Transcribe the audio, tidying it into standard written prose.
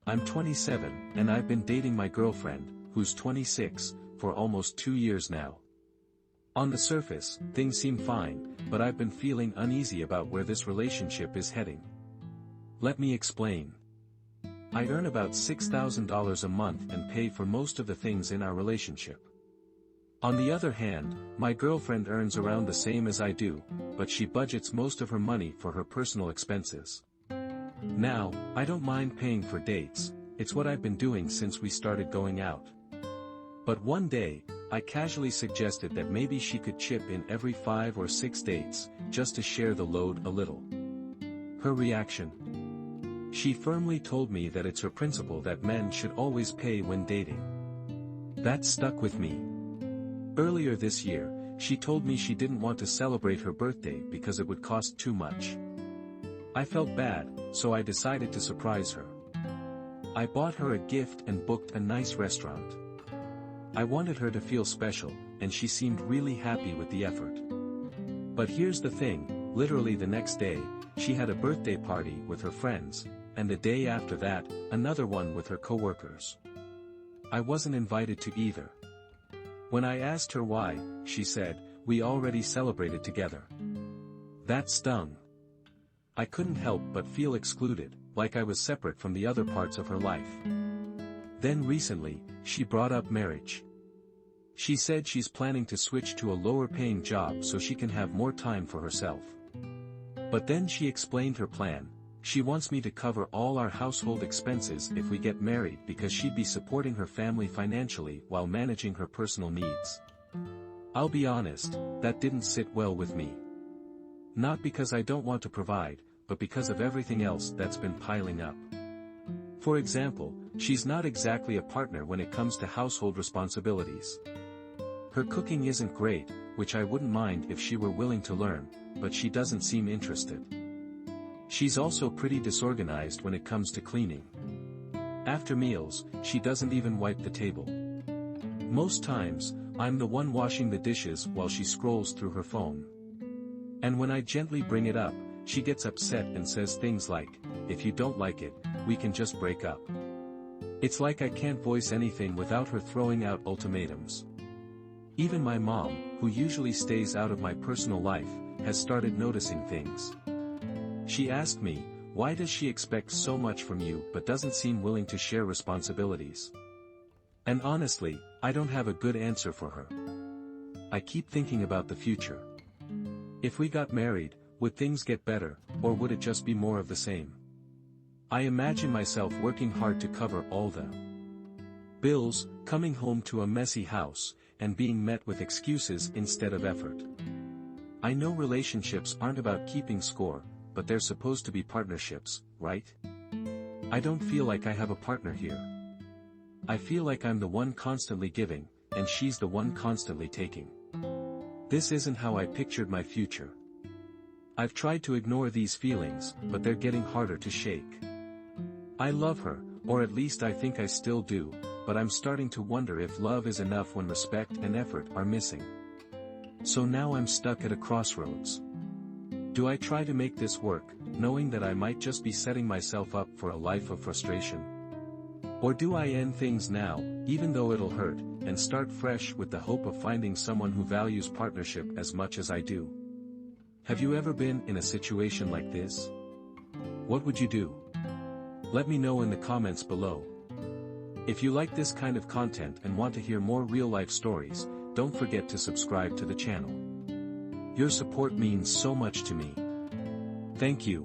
I'm 27, and I've been dating my girlfriend, who's 26, for almost 2 years now. On the surface, things seem fine, but I've been feeling uneasy about where this relationship is heading. Let me explain. I earn about $6,000 a month and pay for most of the things in our relationship. On the other hand, my girlfriend earns around the same as I do, but she budgets most of her money for her personal expenses. Now, I don't mind paying for dates, it's what I've been doing since we started going out. But one day, I casually suggested that maybe she could chip in every 5 or 6 dates, just to share the load a little. Her reaction? She firmly told me that it's her principle that men should always pay when dating. That stuck with me. Earlier this year, she told me she didn't want to celebrate her birthday because it would cost too much. I felt bad, so I decided to surprise her. I bought her a gift and booked a nice restaurant. I wanted her to feel special, and she seemed really happy with the effort. But here's the thing, literally the next day, she had a birthday party with her friends, and the day after that, another one with her coworkers. I wasn't invited to either. When I asked her why, she said, "We already celebrated together." That stung. I couldn't help but feel excluded, like I was separate from the other parts of her life. Then recently, she brought up marriage. She said she's planning to switch to a lower-paying job so she can have more time for herself. But then she explained her plan. She wants me to cover all our household expenses if we get married because she'd be supporting her family financially while managing her personal needs. I'll be honest, that didn't sit well with me. Not because I don't want to provide, but because of everything else that's been piling up. For example, she's not exactly a partner when it comes to household responsibilities. Her cooking isn't great, which I wouldn't mind if she were willing to learn, but she doesn't seem interested. She's also pretty disorganized when it comes to cleaning. After meals, she doesn't even wipe the table. Most times, I'm the one washing the dishes while she scrolls through her phone. And when I gently bring it up, she gets upset and says things like, "If you don't like it, we can just break up." It's like I can't voice anything without her throwing out ultimatums. Even my mom, who usually stays out of my personal life, has started noticing things. She asked me, why does she expect so much from you but doesn't seem willing to share responsibilities? And honestly, I don't have a good answer for her. I keep thinking about the future. If we got married, would things get better, or would it just be more of the same? I imagine myself working hard to cover all the bills, coming home to a messy house, and being met with excuses instead of effort. I know relationships aren't about keeping score, but they're supposed to be partnerships, right? I don't feel like I have a partner here. I feel like I'm the one constantly giving, and she's the one constantly taking. This isn't how I pictured my future. I've tried to ignore these feelings, but they're getting harder to shake. I love her, or at least I think I still do, but I'm starting to wonder if love is enough when respect and effort are missing. So now I'm stuck at a crossroads. Do I try to make this work, knowing that I might just be setting myself up for a life of frustration? Or do I end things now, even though it'll hurt, and start fresh with the hope of finding someone who values partnership as much as I do? Have you ever been in a situation like this? What would you do? Let me know in the comments below. If you like this kind of content and want to hear more real-life stories, don't forget to subscribe to the channel. Your support means so much to me. Thank you.